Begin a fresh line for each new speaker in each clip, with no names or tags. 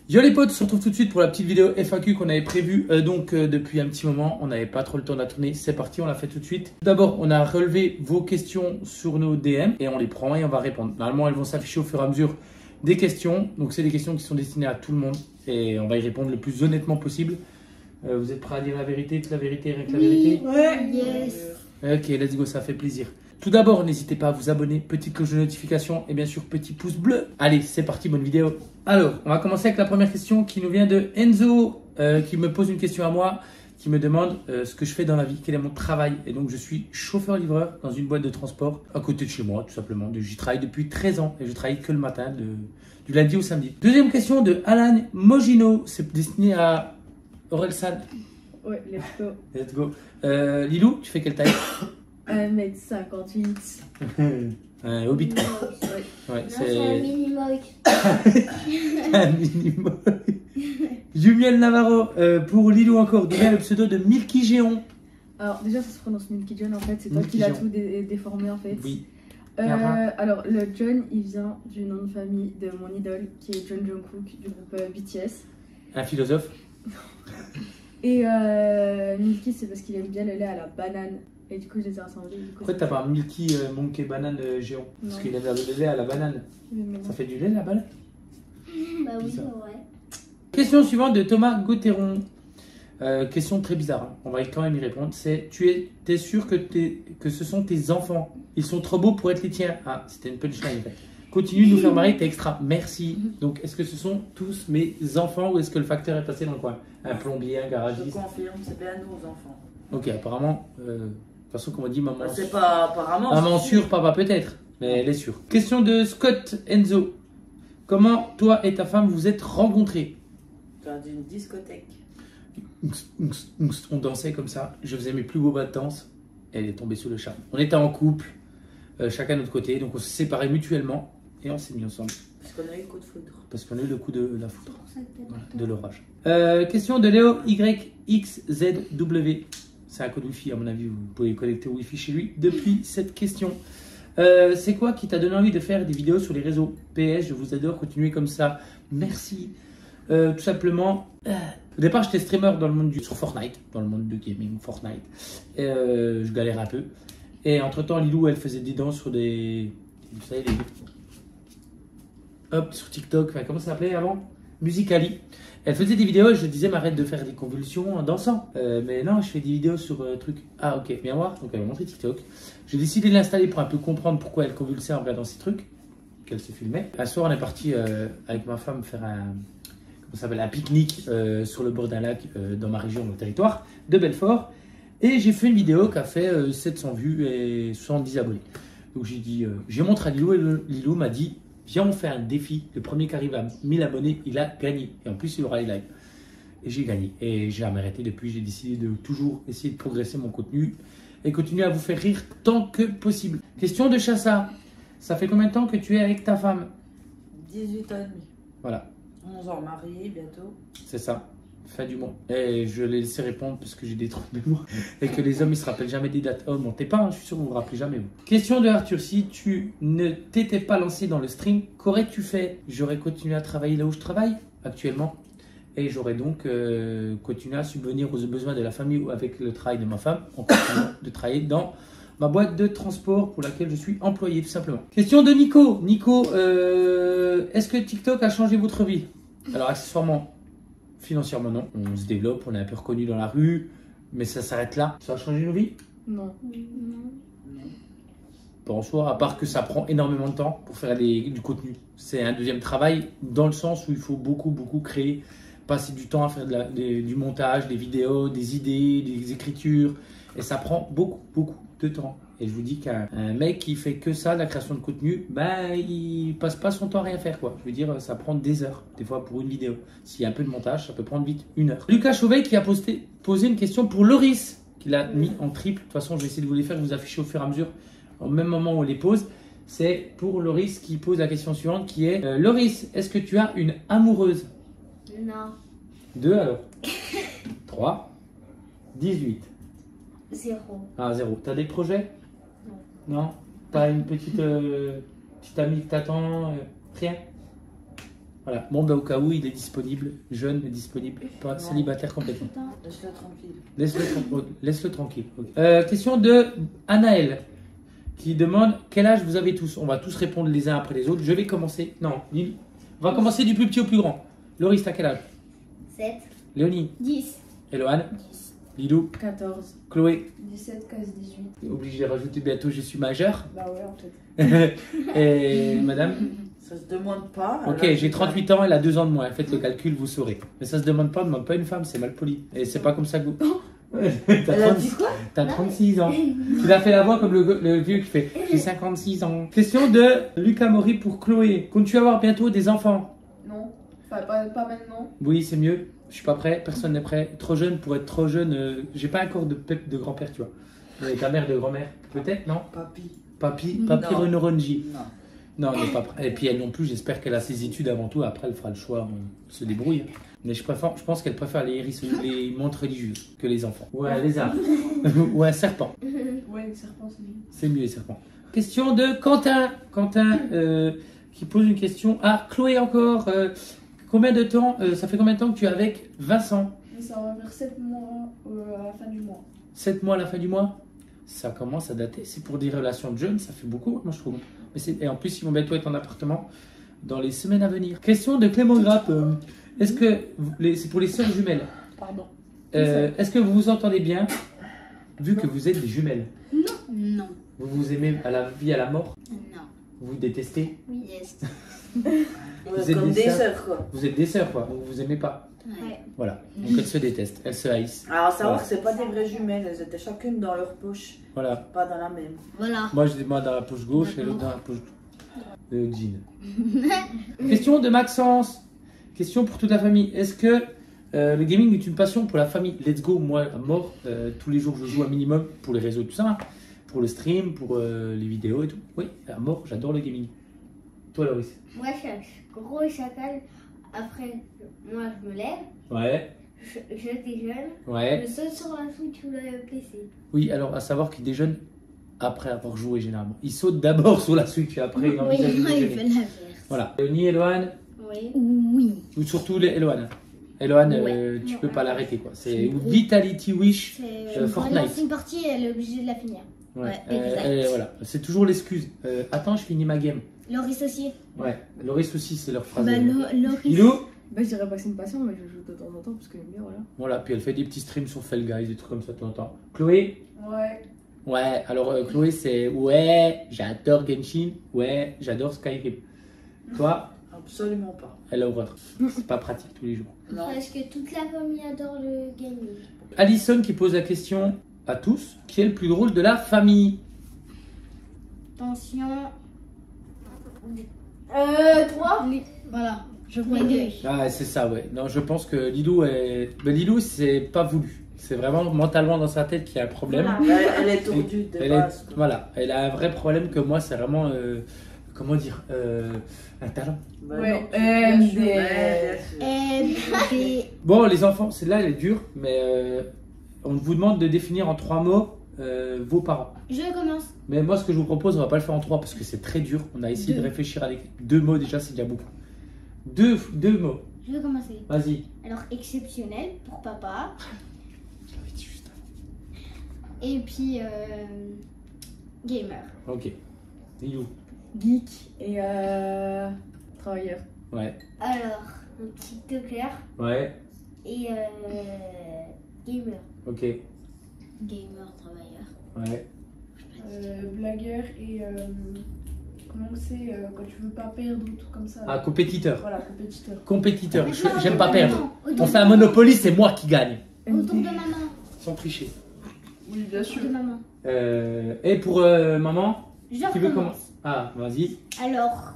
Yo les potes, on se retrouve tout de suite pour la petite vidéo FAQ qu'on avait prévue depuis un petit moment. On n'avait pas trop le temps de la tourner, c'est parti, on l'a fait tout de suite. D'abord, on a relevé vos questions sur nos DM et on les prend et on va répondre. Normalement, elles vont s'afficher au fur et à mesure des questions. Donc, c'est des questions qui sont destinées à tout le monde et on va y répondre le plus honnêtement possible. Vous êtes prêts à dire la vérité, toute la vérité, rien que la vérité?
Ouais. Yes.
Ok, let's go, ça fait plaisir. Tout d'abord, n'hésitez pas à vous abonner, petite cloche de notification et bien sûr petit pouce bleu. Allez, c'est parti, bonne vidéo. Alors, on va commencer avec la première question qui nous vient de Enzo, qui me pose une question à moi, qui me demande ce que je fais dans la vie, quel est mon travail. Et donc, je suis chauffeur-livreur dans une boîte de transport à côté de chez moi, tout simplement. J'y travaille depuis 13 ans et je travaille que le matin, du lundi au samedi. Deuxième question de Alan Mogino, c'est destiné à Orelsan.
Ouais, let's go.
Let's go. Lilou, tu fais quelle taille?
1m58.
Hobbit. Ouais,
C'est un mini-mock.
un minimum. Jumiel Navarro, pour Lilou encore, d'où vient le pseudo de Milky Géon?
Alors, déjà, ça se prononce Milky John en fait. C'est toi
Milky
qui l'as
John.
tout déformé en fait.
Oui.
Alors, le John, il vient du nom de famille de mon idole qui est John Jungkook du groupe BTS.
Un philosophe.
Et Milky, c'est parce qu'il aime bien le lait à la banane. Et du coup, je les ai rassemblés.
Pourquoi t'as pas un Milky Monkey Banane Géant? Parce
Non.
qu'il aime le lait à la banane. Ça fait du lait la banane?
Bah oui,
Bizarre.
c'est vrai.
Question suivante de Thomas Gauthieron. Question très bizarre, hein. On va quand même y répondre. C'est, t'es sûr que ce sont tes enfants? Ils sont trop beaux pour être les tiens. Ah, c'était une punchline en fait. Continue de nous faire marrer, t'es extra. Merci. Donc, est-ce que ce sont tous mes enfants ou est-ce que le facteur est passé dans le coin? Un plombier, un
Je
garagiste?
confirme, c'est bien nos enfants.
Ok, apparemment, de toute façon, comme on dit, maman.
Bah, c'est pas apparemment.
Maman
c'est
sûre, papa peut-être, mais elle est sûre. Question de Scott Enzo. Comment toi et ta femme vous êtes rencontrés?
Dans une discothèque.
On dansait comme ça. Je faisais mes plus beaux bas de danse. Elle est tombée sous le charme. On était en couple, chacun de notre côté, donc on se séparait mutuellement et on s'est mis ensemble.
Parce qu'on a eu le coup de foudre.
Parce qu'on a eu le coup de la foudre,
Pour ça que t'as
voilà,
pas
de l'orage. Question de Léo YXZW. C'est un code Wi-Fi, à mon avis, vous pouvez connecter au Wi-Fi chez lui depuis cette question. C'est quoi qui t'a donné envie de faire des vidéos sur les réseaux? PS, je vous adore, continuez comme ça. Merci. Tout simplement, au départ, j'étais streamer dans le monde sur Fortnite, dans le monde de gaming, Fortnite. Et je galère un peu. Et entre-temps, Lilou, elle faisait des danses sur des... Vous savez, les... Hop, sur TikTok, enfin, comment ça s'appelait avant? Musical.ly. Elle faisait des vidéos et je disais, m'arrête de faire des convulsions en dansant. Mais non, je fais des vidéos sur truc. Ah, ok, viens voir. Donc, elle m'a montré TikTok. J'ai décidé de l'installer pour un peu comprendre pourquoi elle convulsait en regardant ces trucs, qu'elle se filmait. Un soir, on est parti avec ma femme faire un pique-nique sur le bord d'un lac dans ma région, mon territoire de Belfort. Et j'ai fait une vidéo qui a fait 700 vues et 70 abonnés. Donc, j'ai dit, j'ai montré à Lilou et Lilou m'a dit, viens, on fait un défi. Le premier qui arrive à 1000 abonnés, il a gagné. Et en plus, il aura les lives. Et j'ai gagné. Et j'ai jamais arrêté depuis. J'ai décidé de toujours essayer de progresser mon contenu et continuer à vous faire rire tant que possible. Question de Chassa. Ça fait combien de temps que tu es avec ta femme?
18 ans et demi.
Voilà,
11 ans mariés bientôt.
c'est ça. Fin du mois. Et je l'ai laissé répondre parce que j'ai des trous de mémoire. Et que les hommes, ils se rappellent jamais des dates. Oh, montez pas, hein, je suis sûr que vous vous rappelez jamais. Vous. Question de Arthur. Si tu ne t'étais pas lancé dans le stream, qu'aurais-tu fait? J'aurais continué à travailler là où je travaille actuellement. Et j'aurais donc continué à subvenir aux besoins de la famille ou avec le travail de ma femme, en continuant de travailler dans ma boîte de transport pour laquelle je suis employé, tout simplement. Question de Nico. Nico, est-ce que TikTok a changé votre vie? Alors, accessoirement, financièrement, non. On se développe, on est un peu reconnu dans la rue, mais ça s'arrête là. Ça a changé nos vies?
Non.
Pas en soi, à part que ça prend énormément de temps pour faire du contenu. C'est un deuxième travail dans le sens où il faut beaucoup créer, passer du temps à faire du montage, des vidéos, des idées, des écritures. Et ça prend beaucoup de temps. Et je vous dis qu'un mec qui fait que ça, la création de contenu, ben il passe pas son temps à rien faire, quoi. Je veux dire, ça prend des heures, des fois pour une vidéo. S'il y a un peu de montage, ça peut prendre vite 1 heure. Lucas Chauvet qui a posé une question pour Loris, qu'il a mis en triple. De toute façon, je vais essayer de vous les faire, vous afficher au fur et à mesure, au même moment où on les pose. C'est pour Loris qui pose la question suivante qui est Loris, est-ce que tu as une amoureuse?
Non.
2 alors. 3. 18.
0.
Ah, 0. T'as des projets? Non. T'as une petite amie que t'attends? Rien? Voilà. Bon, bah, au cas où, il est disponible, jeune, mais disponible, pas
Non.
célibataire complètement.
Laisse-le tranquille.
Laisse-le tranquille. Ok. Question de Anaël qui demande quel âge vous avez tous. On va tous répondre les uns après les autres. Je vais commencer. Non, on va commencer du plus petit au plus grand. Loris, t'as quel âge?
7.
Léonie,
10.
Eloane, Lilou,
14.
Chloé.
17, 15, 18.
Obligé de rajouter bientôt, je suis majeur.
Bah ouais, en fait.
Et madame?
Ça se demande pas.
Ok,
alors,
j'ai 38 ans, elle a 2 ans de moins. Faites le calcul, vous saurez. Mais ça se demande pas une femme, c'est mal poli. Et c'est pas comme ça que vous.
Elle a dit quoi?
T'as 36 ans. Tu l'as fait la voix comme le vieux qui fait j'ai 56 ans. Question de Lucas Maury pour Chloé. Comptes-tu avoir bientôt des enfants?
Non, enfin, pas maintenant.
Oui, c'est mieux. Je suis pas prêt, personne n'est prêt. Trop jeune pour être trop jeune. J'ai pas encore de pep de grand-père, tu vois. Et ta mère de grand-mère? Peut-être, non?
Papi.
Papi
Non.
Renoronji.
Non.
Non, elle n'est pas prête. Et puis elle non plus, j'espère qu'elle a ses études avant tout. Après, elle fera le choix, elle se débrouille. Mais je pense qu'elle préfère les montres religieuses que les enfants. Ou un lézard. Ou un serpent.
Ouais, le serpent, c'est bien.
C'est mieux les serpents. Question de Quentin. Quentin qui pose une question à Chloé encore. Combien de temps, ça fait combien de temps que tu es avec Vincent?
Ça va vers 7 mois à la fin du mois.
7 mois à la fin du mois? Ça commence à dater. C'est pour des relations de jeunes, ça fait beaucoup, moi je trouve. Et en plus, ils vont bientôt être en appartement dans les semaines à venir. Question de Clément Grappe. Est-ce que c'est pour les sœurs jumelles?
Pardon.
Est-ce que vous vous entendez bien vu que vous êtes des jumelles?
Non.
Vous vous aimez à la vie, à la mort?
Non.
Vous vous détestez?
Oui. Yes.
Vous êtes
Comme
des
des
sœurs.
sœurs, quoi.
Vous êtes des sœurs, quoi. Donc vous vous aimez pas.
Ouais.
Voilà. Donc elles se détestent, elles se haïssent.
Alors, savoir
Ouais.
que c'est pas des vraies jumelles, elles étaient chacune dans leur poche,
Voilà.
pas dans la même.
Voilà.
Moi, je les mets dans la poche gauche et l'autre dans la poche de jean. Question de Maxence. Question pour toute la famille. Est-ce que le gaming est une passion pour la famille? Let's go, moi, à mort. Tous les jours, je joue un minimum pour les réseaux et tout ça. Hein. Pour le stream, pour les vidéos et tout. Oui, à mort, j'adore le gaming. Toi, Loris?
Moi, je suis un gros chacal. Après, moi, je me lève.
Ouais,
Je déjeune.
ouais.
Je saute sur la Switch ou le PC.
Oui, alors à savoir qu'il déjeune après avoir joué généralement. Il saute d'abord sur la Switch et après il envisage de
moi, il
déjeuner.
fait l'inverse.
Voilà. Léonie, Eloane,
Oui. Oui.
ou surtout Eloane. Eloane,
Ouais.
tu peux pas l'arrêter quoi. C'est
C'est
Vitality Wish.
C'est
Fortnite.
Fortnite. une partie, elle est obligée de la finir. Ouais, exact.
et voilà. C'est toujours l'excuse. Attends, je finis ma game.
Loris aussi.
Ouais. Loris aussi, c'est leur phrase.
Bah, Loris.
Lilou.
Bah, je dirais pas que c'est une passion, mais je joue de temps en temps parce que j'aime bien, voilà.
Voilà. Puis elle fait des petits streams sur Fall Guys, des trucs comme ça de temps en temps. Chloé.
Ouais.
Ouais. Alors Chloé, c'est ouais, j'adore Genshin. Ouais, j'adore Skyrim. Toi,
Absolument pas.
elle a horreur. C'est pas pratique tous les jours.
Non.
Parce que toute la famille adore le gaming.
Alison qui pose la question à tous, qui est le plus drôle de la famille?
Attention.
3.
Voilà. Je prends deux.
Ah, c'est ça, ouais. Non, je pense que Lilou est. Ben, Lilou, c'est pas voulu. C'est vraiment mentalement dans sa tête qu'il y a un problème.
Elle est tordue de
Elle
base. quoi.
voilà, elle a un vrai problème que moi, c'est vraiment. Comment dire un talent.
Bah
Ouais.
non, bien sûr,
Mais-
bien sûr.
Bon, les enfants, celle-là, elle est dure, mais on vous demande de définir en 3 mots vos parents.
Je commence.
Mais moi, ce que je vous propose, on va pas le faire en 3 parce que c'est très dur. On a essayé de réfléchir avec 2 mots déjà, c'est déjà beaucoup. Deux mots.
Je vais commencer.
Vas-y.
Alors, exceptionnel pour papa.
Je l'avais dit juste avant.
Et puis, gamer.
Ok. Lilou.
Geek et travailleur.
Ouais.
Alors, un TikToker
Ouais.
et gamer.
Ok.
Gamer, travailleur.
Ouais.
Blagueur et comment c'est quand tu veux pas perdre ou tout comme ça.
Ah, compétiteur.
Voilà, compétiteur.
Compétiteur.
Maintenant,
J'aime
autour
pas
de
perdre.
maman. Autour
On
de
fait un
maman.
Monopoly, c'est moi qui gagne.
Autour de maman.
Sans tricher.
Oui, bien sûr.
Autour de maman.
Et pour maman,
Je
qui veut
recommence.
commencer? Ah, vas-y.
Alors,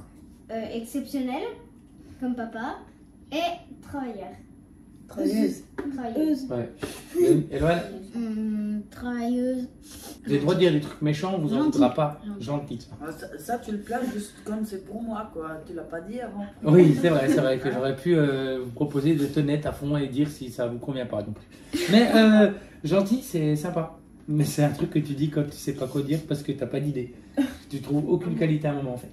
exceptionnel, comme papa, et travailleur.
Travailleuse.
Travailleuse.
Ouais. Eloane,
Travailleuse.
vous avez le droit de dire des trucs méchants, on vous en
Gentil.
voudra pas.
Gentil.
Gentil.
Ah, ça, tu le places juste comme c'est pour moi, quoi. Tu l'as pas dit avant.
Oui, c'est vrai que j'aurais pu vous proposer de tenir à fond et dire si ça vous convient pas non plus. Mais gentil, c'est sympa. Mais c'est un truc que tu dis quand tu sais pas quoi dire parce que t'as pas d'idée. Tu trouves aucune qualité à un moment en fait.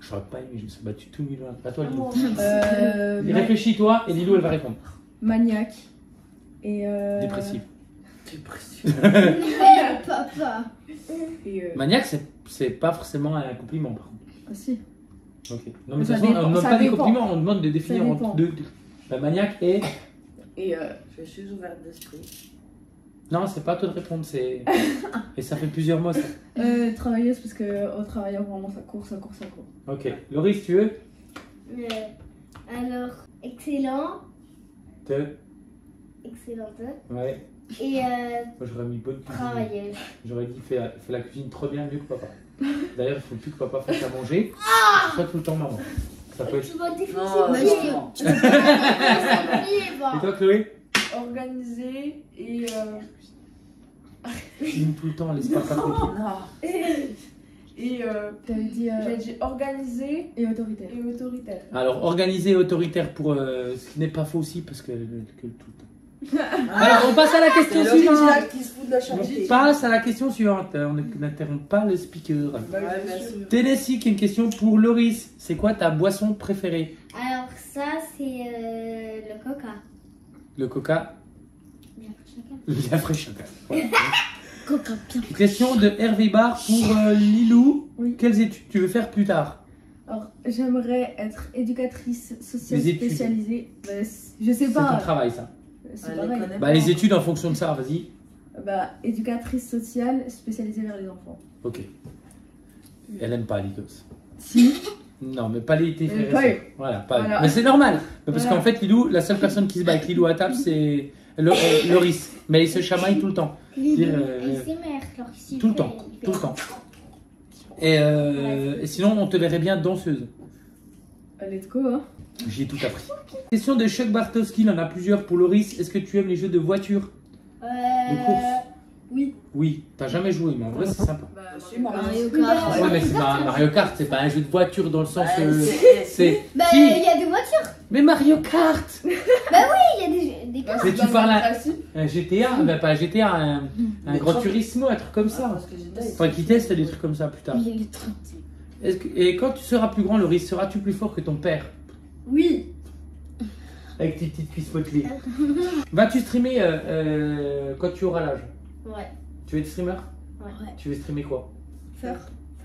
Je saurais pas, mais je me suis battu tout nul. À toi, Lilou.
Maniaque.
Réfléchis-toi et Lilou, elle va répondre.
Maniaque. Et
Dépressif.
Papa.
Et
Maniaque, c'est pas forcément un compliment, par contre.
ah, si.
Ok. Non, mais de
Ça
toute façon, on
dépend,
ne demande
ça
pas des
dépend.
compliments, on demande de définir
Ça
entre
dépend.
deux. La maniaque et.
Et
Je suis ouverte d'esprit.
Non, c'est pas à toi de répondre, c'est. Et ça fait plusieurs mots, ça.
travailleuse parce que au travail vraiment ça court.
Ok. Laurie, si tu veux.
Alors, excellent.
Excellente.
Excellente.
Ouais.
Et
Moi, j'aurais mis bonne cuisine.
travailleuse.
J'aurais dit fais la cuisine trop bien, mieux que papa. D'ailleurs, il faut plus que papa fasse à manger. Pas tout le temps maman. Ça peut être.
Tu vas définir.
Non, non.
Et toi, Chloé?
Organisé et
Cuisine tout le temps, laisse pas tranquille.
Non.
T'avais dit
j'ai dit organisé
et autoritaire.
et autoritaire.
Alors, organisé et autoritaire pour ce qui n'est pas faux aussi, parce que tout le temps. Alors, on passe à la question
C'est
suivante.
l'original qui se fout de la
On
charité.
passe à la question suivante. On n'interrompt pas le speaker.
Ouais, bien sûr.
Tennessee, qui a une question pour Loris. C'est quoi ta boisson préférée?
Alors, ça, c'est le coca.
Le coca.
Bien pour chacun.
Bien frais chacun. Voilà.
Coca, bien.
Question de Hervé Bar pour Lilou.
Oui.
Quelles études tu veux faire plus tard?
Alors j'aimerais être éducatrice sociale
Les études.
spécialisée. Bah, je sais
C'est ton
pas.
travail, ça.
C'est
Elle les
pareil.
connaît
Bah,
pas.
les études en fonction de ça, vas-y.
Bah éducatrice sociale spécialisée vers les enfants.
Ok. Elle aime pas les gosses.
Si.
Non, mais pas les frères et
pas
sœurs.
eux.
Voilà, pas eux.
Voilà.
Mais c'est normal. Mais parce
Voilà.
qu'en fait, Lilou, la seule personne qui se bat avec Lilou à table, c'est Loris. Mais il se chamaille tout le temps. Dire, tout le temps. Tout le temps. Et sinon, on te verrait bien danseuse.
Let's go hein.
J'ai tout appris. Question de Chuck Bartowski, il en a plusieurs pour Loris. Est-ce que tu aimes les jeux de voiture? De course?
Oui.
Oui. T'as jamais joué, mais en vrai, c'est sympa.
Bah,
Je suis Mario
Mario
Kart.
Kart.
Ouais, mais c'est pas Mario Kart, c'est pas un jeu de voiture dans le sens. C'est.
Bah,
Si.
il y a des voitures.
Mais Mario Kart!
Il y a des cartes.
Mais tu parles un GTA, bah pas un GTA, un
Mais
Gran
trop-
Turismo, un truc comme ça.
Parce que j'étais.
Enfin, qui teste des trucs comme ça plus tard.
Il y a les 30.
Et quand tu seras plus grand, Loris, seras-tu plus fort que ton père?
Oui.
Avec tes petites cuisses motelées. Vas-tu streamer quand tu auras l'âge?
Ouais.
Tu veux être streamer?
Ouais.
Tu veux streamer quoi?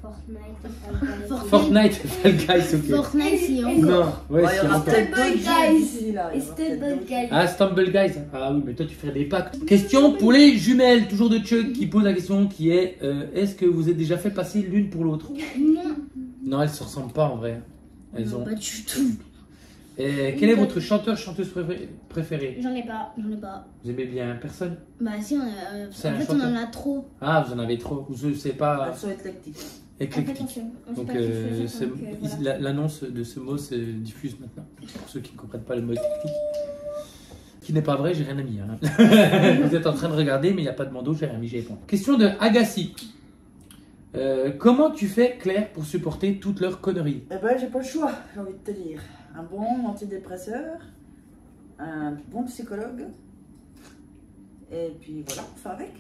Fortnite.
Fortnite, Fall Guys, ok.
Fortnite, si
Non,
encore.
ouais,
Ouais, il y
c'est
aura
encore.
peut-être
Stumble
d'autres
Guys.
jeux d'ici là, il y
Et
aura peut-être
Stumble
d'autres.
Guys.
Ah, Stumble Guys. Ah oui, mais toi tu ferais des packs. Question pour les jumelles, toujours de Chuck qui pose la question qui est est-ce que vous êtes déjà fait passer l'une pour l'autre?
Non.
Non, elles se ressemblent pas en vrai. Elles ont.
Pas du tout.
Et quel est votre chanteur, chanteuse préférée?
J'en ai pas.
Vous aimez bien personne?
Bah si,
C'est
en
un
fait
chanteur.
on en a trop.
Ah, vous en avez trop. Vous c'est pas
Elles sont éclectiques.
éclectique.
On sait
Donc
pas qui fait,
c'est-
donc, voilà.
l'annonce de ce mot se diffuse maintenant. Pour ceux qui ne comprennent pas le mot éclectique. Qui n'est pas vrai, j'ai rien mis. Hein. Vous êtes en train de regarder, mais il n'y a pas de bandeau, j'ai rien mis, j'ai répondu. Question de Agassi. Comment tu fais, Claire, pour supporter toutes leurs conneries?
Eh ben, j'ai pas le choix, j'ai envie de te dire. Un bon antidépresseur, un bon psychologue, et puis voilà, on fait avec.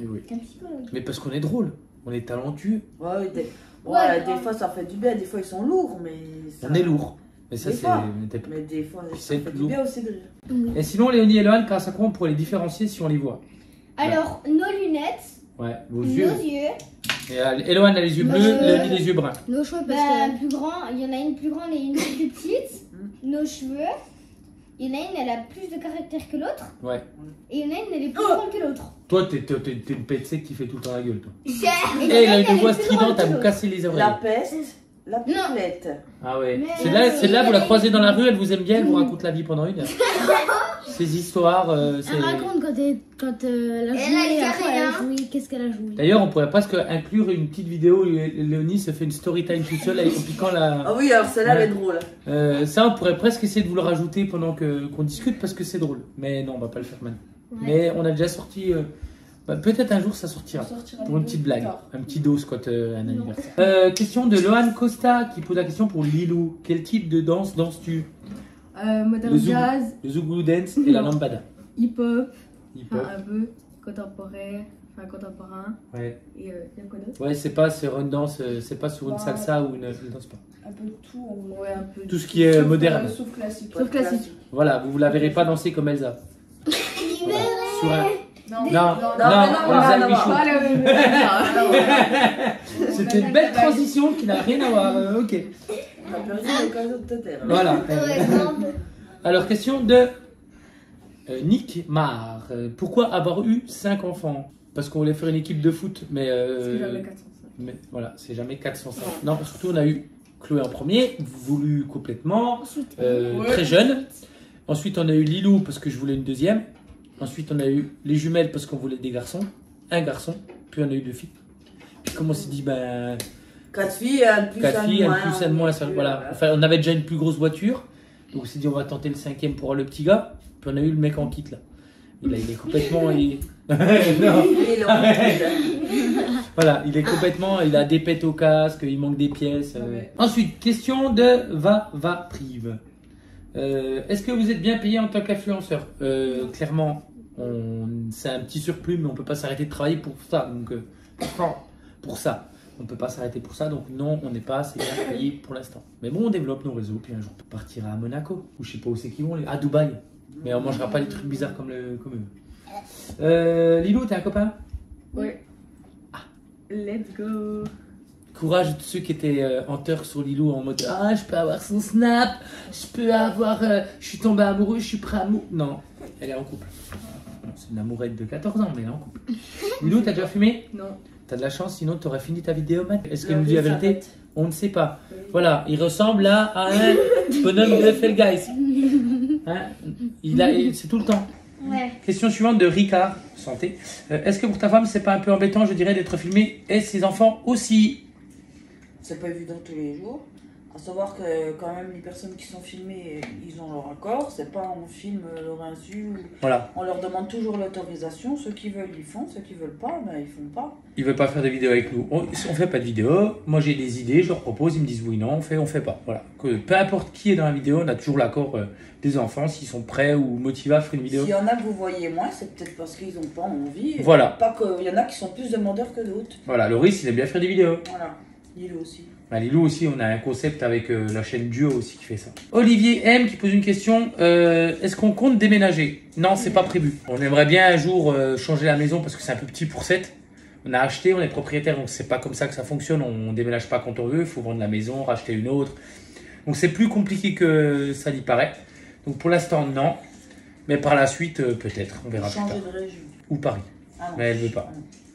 Eh oui.
Un psychologue.
Mais parce qu'on est drôle, on est talentueux,
Ouais,
Ouais,
des fois ça fait du bien, des fois ils sont lourds, mais ça...
on est lourd. Mais ça,
Des
c'est.
fois.
mais t'es-
Mais des fois, ça
C'est
fait du
lourd.
bien aussi de rire.
Et sinon, Léonie et Lohan, grâce à quoi on pourrait les différencier si on les voit?
Alors, nos lunettes,
Ouais, vos yeux.
nos yeux,
Et Lohan a les yeux bleus, Léonie les yeux bruns.
nos cheveux, parce que plus grand, il y en a une plus grande et une plus petite. Nos cheveux, il y en a une, elle a plus de caractère que l'autre.
Ouais.
Et il y en a une, elle est plus grande que l'autre.
Toi, t'es une pète qui fait tout le temps la gueule, toi.
Et
Et
il y en
elle a
a
une
elle
voix
est plus grande
stridente
que
à vous
l'autre.
casser les oreilles.
La peste, la pipelette.
Ah ouais.
Mais
Celle-là, vous la
elle-
croisez dans la rue, elle vous aime bien, elle vous raconte la vie pendant une heure. Ces histoires, c'est...
Elle raconte quand elle a joué, après elle a joué, qu'est-ce qu'elle a joué.
D'ailleurs, on pourrait presque inclure une petite vidéo où Léonie se fait une story time toute seule en piquant la...
Ah oui, alors celle-là, elle est drôle.
ça, on pourrait presque essayer de vous le rajouter pendant qu'on discute parce que c'est drôle. Mais non, on va pas le faire maintenant.
Ouais.
Mais on a déjà sorti... peut-être un jour ça sortira.
On sortira
Pour une
les
petite
deux
blague,
plus tard.
un petit dos quand un anniversaire. Question de Lohan Costa qui pose la question pour Lilou. Quel type de danse danses-tu?
Modern
Le zouk.
jazz,
Le Zouglou Dance et la
Non.
lambada.
hip-hop,
Hip-hop.
un peu contemporain, enfin contemporain.
Ouais.
Et il y a quoi d'autre?
Ouais, c'est pas sur une danse, c'est pas sur une
Bah,
salsa ou une danse pas.
Un peu de tout en vrai.
Ouais, un peu.
Tout ce qui est
Sauf,
moderne.
Sauf classique.
Sauf classique.
Voilà, vous la verrez pas danser comme Elsa. Voilà. Sur un...
Non,
Elsa et Michou.
Pas le même.
C'était une belle transition qui n'a rien à voir. Ok.
On a perdu l'occasion de te taire.
Voilà.
exemple.
Alors, question de Nick Mar. Pourquoi avoir eu 5 enfants? Parce qu'on voulait faire une équipe de foot, mais,
C'est jamais 405.
mais voilà, c'est jamais 405. Non, surtout on a eu Chloé en premier, voulu complètement,
Ensuite,
très jeune. Ensuite on a eu Lilou parce que je voulais une deuxième. Ensuite on a eu les jumelles parce qu'on voulait des garçons, un garçon. Puis on a eu 2 filles. Puis comme on s'est dit, ben
4 filles, un de plus,
4 filles, un
un
de plus, un de moins. Ça, voilà. Enfin, on avait déjà une plus grosse voiture. Donc on s'est dit on va tenter le 5e pour le petit gars. Puis on a eu le mec en kit là. Et là il est complètement... Non.
Et l'autre,
Voilà, il est complètement, il a des pètes au casque, il manque des pièces.
Ouais.
Ensuite, question de Va Prive. Est-ce que vous êtes bien payé en tant qu'influenceur? Clairement, c'est un petit surplus, mais on peut pas s'arrêter de travailler pour ça. Donc, pour ça, on peut pas s'arrêter pour ça. Donc non, on n'est pas assez bien payé pour l'instant. Mais bon, on développe nos réseaux, puis un jour on partira à Monaco, ou je sais pas où c'est qu'ils vont, à Dubaï. Mais on mangera pas des trucs bizarres comme eux. Lilou, t'es un copain?
Ouais. Let's go.
Courage à tous ceux qui étaient en teurs sur Lilou en mode ah, je peux avoir son snap, je peux avoir. Je suis tombé amoureux, je suis prêt à mourir. Non, elle est en couple. C'est une amourette de 14 ans, mais elle est en couple. Lilou, t'as déjà fumé?
Non.
T'as de la chance, sinon t'aurais fini ta vidéo, Matt. Est-ce qu'elle
La
nous dit la
vie
vérité?
s'arrête.
On ne sait pas. Voilà, il ressemble là à un bonhomme de Fall Guys. Hein, c'est tout le temps.
ouais.
Question suivante de Ricard, santé. Est-ce que pour ta femme, c'est pas un peu embêtant, je dirais, d'être filmé et ses enfants aussi?
C'est pas évident tous les jours. À savoir que quand même les personnes qui sont filmées, ils ont leur accord. C'est pas on filme leur insu.
Voilà.
On leur demande toujours l'autorisation. Ceux qui veulent, ils font. Ceux qui veulent pas, ben ils font pas.
Ils veulent pas faire de vidéos avec nous. On fait pas de vidéo. Moi, j'ai des idées, je leur propose, ils me disent oui, non, on fait pas. Voilà. Que peu importe qui est dans la vidéo, on a toujours l'accord des enfants s'ils sont prêts ou motivés à faire une vidéo.
S'il y en a que vous voyez moins, c'est peut-être parce qu'ils ont pas envie.
Voilà.
Pas qu'il y en a qui sont plus demandeurs que d'autres.
Voilà. Loris, il aime bien faire des vidéos.
Voilà. Lilo aussi.
Bah, Lilou aussi, on a un concept avec la chaîne Duo aussi qui fait ça. Olivier M qui pose une question. Est-ce qu'on compte déménager? Non, c'est pas prévu. On aimerait bien un jour changer la maison parce que c'est un peu petit pour 7. On a acheté, on est propriétaire, donc c'est pas comme ça que ça fonctionne. On déménage pas quand on veut, il faut vendre la maison, racheter une autre. Donc c'est plus compliqué que ça n'y paraît. Donc pour l'instant, non. Mais par la suite, peut-être, on verra plus
Changer
tard.
de région.
Ou Paris.
Ah non.
Mais elle veut pas.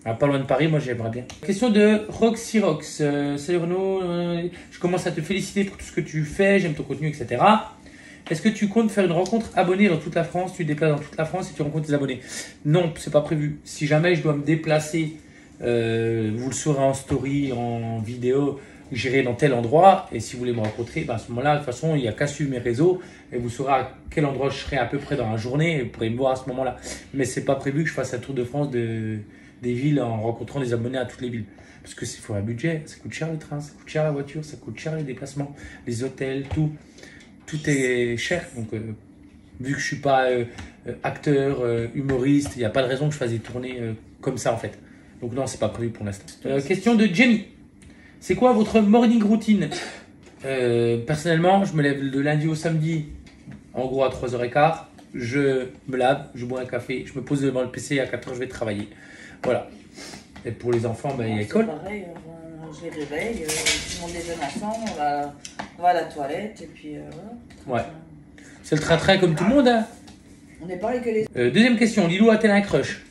Ah, pas loin de Paris, moi j'aimerais bien. Question de Roxyrox. Salut Renaud, je commence à te féliciter pour tout ce que tu fais, j'aime ton contenu, etc. Est-ce que tu comptes faire une rencontre abonnée dans toute la France? Tu te déplaces dans toute la France et tu rencontres tes abonnés? Non, c'est pas prévu. Si jamais je dois me déplacer, vous le saurez en story, en vidéo, j'irai dans tel endroit. Et si vous voulez me rencontrer, ben à ce moment-là, de toute façon, il n'y a qu'à suivre mes réseaux et vous saurez à quel endroit je serai à peu près dans la journée et vous pourrez me voir à ce moment-là. Mais c'est pas prévu que je fasse un tour de France des villes en rencontrant des abonnés à toutes les villes. Parce que c'est faut un budget, ça coûte cher le train, ça coûte cher la voiture, ça coûte cher les déplacements, les hôtels, tout. Tout est cher. Donc, vu que je suis pas acteur, humoriste, il n'y a pas de raison que je fasse des tournées comme ça en fait. Donc non, c'est pas prévu pour l'instant. Question de Jenny. C'est quoi votre morning routine? Personnellement, je me lève de lundi au samedi, en gros à 3h15. Je me lave, je bois un café, je me pose devant le PC et à 4h je vais travailler. Voilà. Et pour les enfants, ben, il y a l'école.
C'est pareil, je les réveille, tout le monde déjeune ensemble, on va à la toilette et puis voilà.
Ouais. C'est le train-train comme tout le monde. Hein.
On est pareil que les...
Deuxième question. Lilou a-t-elle un crush?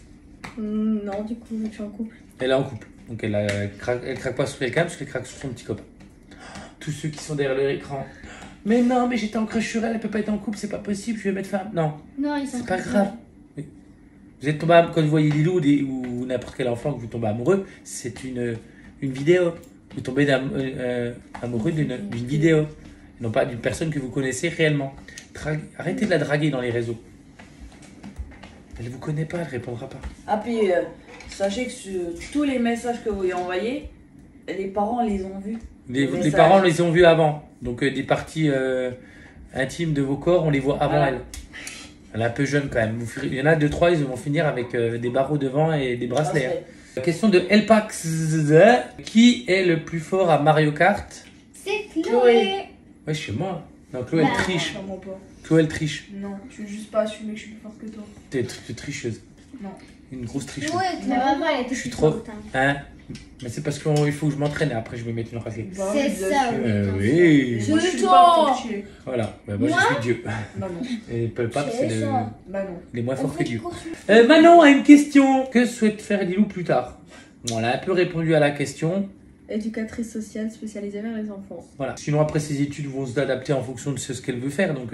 Non, du coup, je suis en couple.
Elle est en couple. Donc elle craque pas sur quelqu'un parce qu'elle craque sur son petit copain. Tous ceux qui sont derrière leur écran. Mais non, mais j'étais en crush sur elle, elle peut pas être en couple, c'est pas possible, je vais mettre femme. Non,
Non, ils sont
c'est pas
très
grave. Vous êtes tombé amoureux, quand vous voyez Lilou ou n'importe quel enfant que vous tombez amoureux, c'est une vidéo. Vous tombez amoureux d'une vidéo, et non pas d'une personne que vous connaissez réellement. Arrêtez de la draguer dans les réseaux. Elle vous connaît pas, elle répondra pas.
Ah puis, sachez que sur tous les messages que vous lui envoyez, les parents les ont vus.
Les parents les ont vus avant. Donc des parties intimes de vos corps, on les voit avant
Voilà.
elle. Elle est un peu jeune quand même. Il y en a 2-3, ils vont finir avec des barreaux devant et des bracelets. Hein. Question de Elpax. Qui est le plus fort à Mario Kart?
C'est Chloé.
Ouais, chez moi. Non, Chloé, elle triche.
Sûrement pas.
Chloé, elle triche.
Non, tu veux juste pas assumer que je suis plus forte que toi.
T'es tricheuse.
Non.
Une grosse tricheuse.
Chloé, clairement, elle était
Je suis
plus
trop-
forte, hein.
Hein? Mais c'est parce qu'il faut que je m'entraîne et après je vais mettre une raclée.
Bah
C'est
oui, bien
ça,
sûr.
oui.
Oui.
Moi, je
C'est
suis
toi.
pas tricher.
Voilà. Bah, moi,
Moi
je suis Dieu.
Bah non.
Et Pelpap,
C'est
c'est
ça.
Bah non.
il est moins
On
fort
fait
que
du
Dieu.
cours.
Manon a une question. Que souhaite faire Lilou plus tard? Bon, elle a un peu répondu à la question.
Éducatrice sociale spécialisée vers les enfants.
Voilà. Sinon, après, ses études vont s'adapter en fonction de ce qu'elle veut faire. Donc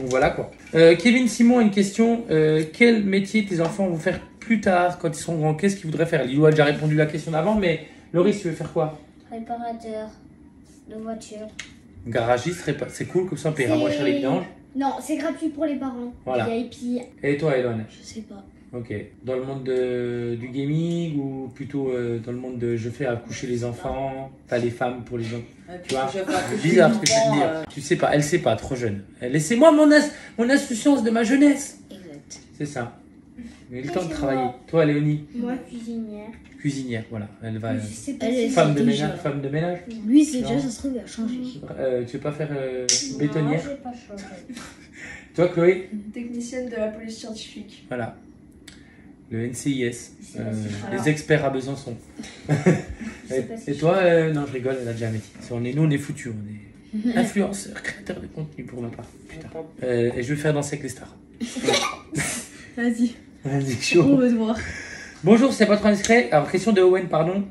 voilà quoi. Kevin Simon a une question. Quel métier tes enfants vont faire plus tard quand ils seront grands? Qu'est-ce qu'ils voudraient faire? Lilou a déjà répondu à la question d'avant, mais Laurie, tu veux faire quoi?
Réparateur de voiture.
Garagiste, c'est cool, comme ça on paiera moins cher les vidanges.
Non, c'est gratuit pour les parents.
Voilà.
VIP.
Et toi, Elon?
Je sais pas.
Ok. Dans le monde du gaming ou plutôt dans le monde de je fais accoucher les enfants, enfin les femmes pour les hommes? Tu vois, c'est bizarre ce que je veux dire. Tu sais pas, elle sait pas, trop jeune. Laissez-moi mon insouciance de ma jeunesse.
Exact.
C'est ça. Il a eu le
Oui,
temps de
c'est
travailler.
moi.
Toi, Léonie,
Moi, cuisinière.
cuisinière, voilà. Elle va.
Je sais pas
Elle
si
est-
Femme de
déjà.
ménage. Femme de ménage.
Lui, c'est
Non.
déjà, ça se trouve, il a changé.
Tu veux pas faire bétonnière?
Non, j'ai pas changé.
Toi, Chloé?
Technicienne de la police scientifique.
Voilà. Le NCIS.
Voilà.
Les experts à Besançon.
sais pas si
Et toi, non, je rigole, elle a déjà un métier. Nous, on est foutus. On est influenceurs, créateurs de contenu pour ma part. Putain. Et je vais faire danser avec les stars.
Vas-y,
Vas-y,
on
chaud.
veut te voir.
Bonjour, c'est pas trop indiscret. Alors, question de Owen, pardon.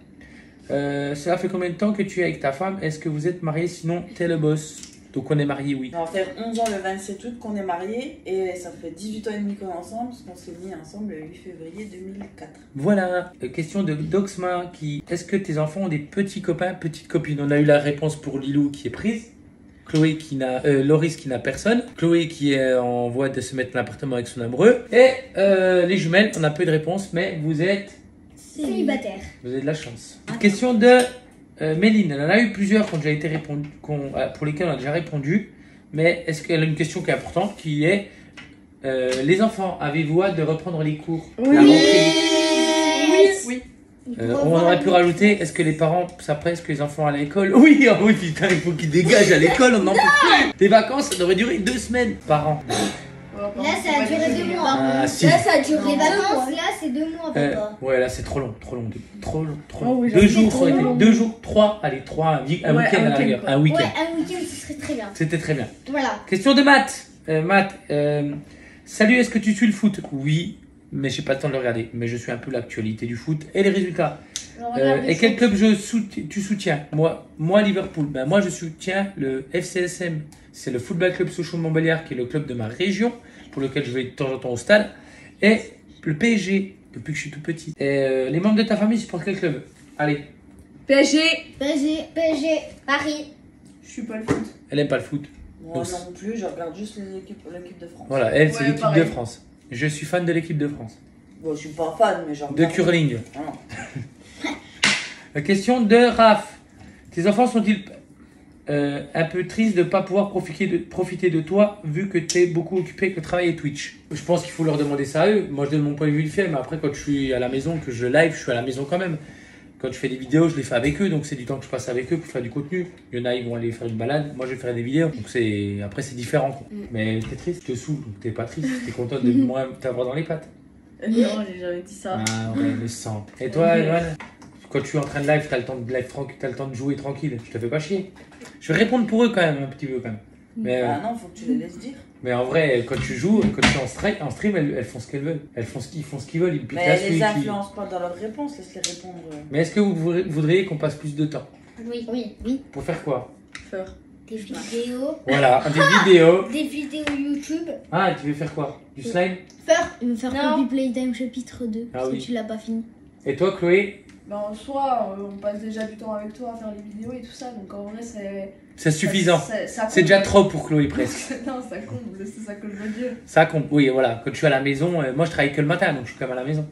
Cela fait combien de temps que tu es avec ta femme? Est-ce que vous êtes mariés? Sinon, t'es le boss. Donc, on est mariés, oui.
On va faire 11 ans le 27 août qu'on est mariés et ça fait 18 ans et demi qu'on est ensemble parce qu'on s'est mis ensemble le 8 février 2004.
Voilà. Question de Doxma qui. Est-ce que tes enfants ont des petits copains, petites copines? On a eu la réponse pour Lilou qui est prise. Chloé qui n'a. Loris qui n'a personne. Chloé qui est en voie de se mettre dans l'appartement avec son amoureux. Et les jumelles, on a peu de réponses, mais vous êtes.
Célibataire.
Vous avez de la chance. Question de Méline. Elle en a eu plusieurs qui ont déjà été pour lesquelles on a déjà répondu. Mais est-ce qu'elle a une question qui est importante qui est les enfants, avez-vous hâte de reprendre les cours?
Oui.
La rentrée.
Oui.
On aurait pu rajouter, est-ce que les parents s'apprêtent que les enfants à l'école? Oui, oh oui, putain, il faut qu'ils dégagent à l'école, on n'en peut plus. Les vacances, ça devrait durer 2 semaines par an.
Là, ça a duré 2 mois.
Ah, si.
Là, ça a duré les vacances. Là, c'est 2 mois, papa.
Ouais, là, c'est trop long, trop long. Trop long.
Oh oui,
2 jours,
c'est
ça aurait
trop
été
long.
2 jours, 3, allez, 3, un
Ouais,
week-end
un
à la
week-end,
rigueur.
quoi.
Un week-end.
Ouais, un week-end, ce serait très bien.
C'était très bien.
Voilà.
Question de Matt. Matt, salut, est-ce que tu suis le foot? Oui, mais j'ai pas le temps de le regarder. Mais je suis un peu l'actualité du foot et les résultats. Et quel club tu soutiens? Moi, Liverpool. Ben, moi, je soutiens le FCSM. C'est le Football Club Sochaux de Montbéliard, qui est le club de ma région, pour lequel je vais de temps en temps au stade. Et le PSG, depuis que je suis tout petit. Et les membres de ta famille supportent quel club? Allez,
PSG.
PSG, Paris.
Je suis pas le foot.
elle aime pas le foot.
Moi
Donc,
non plus, je regarde juste l'équipe de France.
Voilà, elle, c'est
Ouais,
l'équipe
pareil.
de France. Je suis fan de l'équipe de France.
Bon, je suis pas fan, mais genre.
De curling.
Non.
Question de Raph. Tes enfants sont-ils un peu tristes de ne pas pouvoir profiter de toi vu que tu es beaucoup occupé avec le travail et Twitch? Je pense qu'il faut leur demander ça à eux. Moi, je donne mon point de vue du fait, mais après, quand je suis à la maison, que je live, je suis à la maison quand même. Quand je fais des vidéos, je les fais avec eux, donc c'est du temps que je passe avec eux pour faire du contenu. Il y en a, ils vont aller faire une balade. Moi, je vais faire des vidéos. Donc après, c'est différent, quoi. Mais t'es triste, tu te saoules, donc t'es pas triste. T'es content de moins t'avoir dans les pattes.
Non, j'ai jamais dit ça.
Ah ouais, le sang. Et toi, Eloane, quand tu es en train de live, t'as le temps de live t'as le temps de jouer tranquille. Je te fais pas chier. Je vais répondre pour eux quand même, un petit peu quand même. Mais,
Ah non, faut que tu les laisses dire.
mais en vrai, quand tu joues, quand tu es en stream, elles font ce qu'elles veulent. Elles font ce qu'ils veulent. Ils me piquent
Mais
la
les
suite.
influence pas dans leurs réponses, laisse-les répondre.
Mais est-ce que vous voudriez qu'on passe plus de temps?
Oui.
Pour faire quoi?
Faire.
Des vidéos.
Voilà, des vidéos.
Des vidéos YouTube.
Ah, tu veux faire quoi? Du slime?
Il veut faire
Non.
Poppy Playtime chapitre 2,
Ah
parce
oui.
que tu l'as pas fini.
Et toi, Chloé?
Ben, en soi, on passe déjà du temps avec toi à faire les vidéos et tout ça, donc en vrai, c'est.
C'est suffisant.
Ça
C'est déjà trop pour Chloé presque.
non, ça comble, c'est ça que je veux dire.
Ça compte, oui, voilà. Quand je suis à la maison, moi je travaille que le matin, donc je suis quand même à la maison.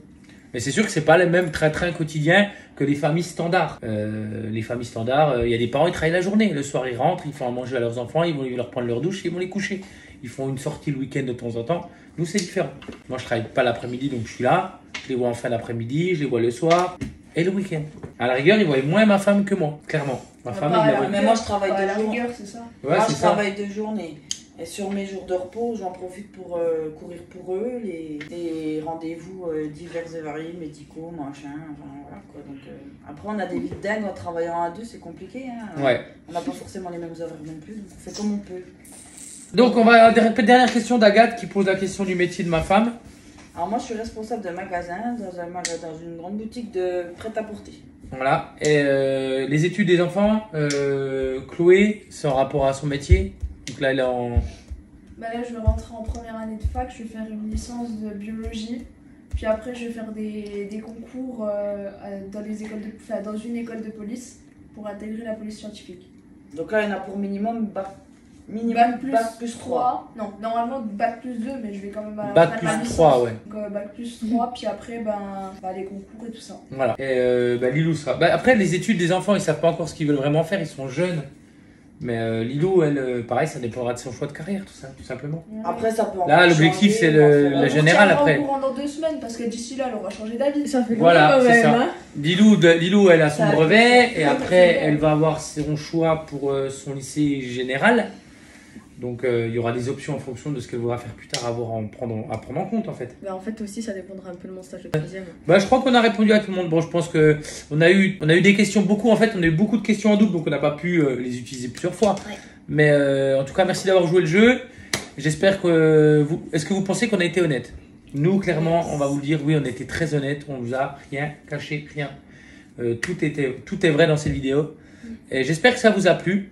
Mais c'est sûr que c'est pas le même train quotidien que les familles standards. Les familles standards, il y a des parents, ils travaillent la journée. Le soir, ils rentrent, ils font à manger à leurs enfants, ils vont leur prendre leur douche, ils vont les coucher. ils font une sortie le week-end de temps en temps. Nous, c'est différent. Moi, je travaille pas l'après-midi, donc je suis là. Je les vois en fin d'après-midi, je les vois le soir et le week-end. À la rigueur, ils voient moins ma femme que moi, clairement. Ma femme,
pas
il
à
la
la
voit.
Mais moi, je travaille
à la
2 jours.
rigueur, c'est ça.
Ouais,
Moi,
c'est
je
ça.
travaille 2 journées. Et sur mes jours de repos, j'en profite pour courir pour eux, les rendez-vous divers et variés, médicaux, machin, enfin, voilà quoi. Donc, après, on a des vies de dingue en travaillant à 2, c'est compliqué. Hein.
Ouais.
On n'a pas forcément les mêmes horaires non plus, donc on fait comme on peut.
Donc, on va dernière question d'Agathe qui pose la question du métier de ma femme.
Alors moi, je suis responsable de magasin dans une grande boutique de prêt-à-porter.
Voilà. Et les études des enfants, Chloé, c'est en rapport à son métier. Donc là, elle est en.
Bah là, je vais rentrer en première année de fac, je vais faire une licence de biologie. Puis après, je vais faire des concours dans une école de police pour intégrer la police scientifique.
Donc là, il y en a pour minimum bac plus 3.
3. Non, normalement bac plus 2, mais je vais quand même
Bac
faire
plus
la licence.
3, ouais.
Donc bac plus 3, puis après, les concours et tout ça.
Voilà. Et Lilou sera. Après, les études des enfants, ils savent pas encore ce qu'ils veulent vraiment faire, ils sont jeunes. Mais Lilou, elle, pareil, ça dépendra de son choix de carrière, tout ça, tout simplement.
Après, ça peut
Là,
encore
l'objectif,
changer,
c'est la
on va
générale
On
après.
au courant dans 2 semaines, parce que d'ici là, elle aura changé d'avis.
Ça fait
Voilà,
quand
c'est
même,
ça.
hein.
Lilou, elle a son
Ça-
brevet et
ça-
après,
ça-
elle va avoir son choix pour son lycée général. Donc, il y aura des options en fonction de ce qu'elle voudra faire plus tard à prendre en compte, en fait.
Mais en fait aussi, ça dépendra un peu de mon stage de 3e.
Bah, je crois qu'on a répondu à tout le monde. Bon, je pense que on a eu des questions beaucoup. En fait, on a eu beaucoup de questions en double, donc on n'a pas pu les utiliser plusieurs fois.
Ouais.
Mais en tout cas, merci d'avoir joué le jeu. J'espère que est-ce que vous pensez qu'on a été honnête? Nous, clairement, on va vous le dire. Oui, on a été très honnête. On vous a rien caché, rien. Tout est vrai dans cette vidéo. Et j'espère que ça vous a plu.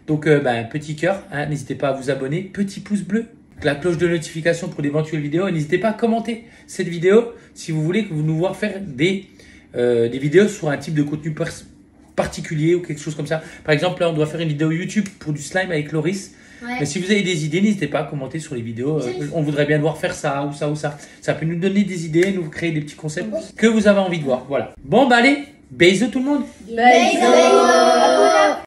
Donc, petit cœur, hein, n'hésitez pas à vous abonner, petit pouce bleu, la cloche de notification pour d'éventuelles vidéos. Et n'hésitez pas à commenter cette vidéo si vous voulez que vous nous voir faire des vidéos sur un type de contenu particulier ou quelque chose comme ça. Par exemple, là, on doit faire une vidéo YouTube pour du slime avec Loris.
Ouais.
Mais si vous avez des idées, n'hésitez pas à commenter sur les vidéos. On voudrait bien voir faire ça ou ça ou ça. Ça peut nous donner des idées, nous créer des petits concepts que vous avez envie de voir. Voilà. Bon, allez, bisous tout le monde.
Bisous.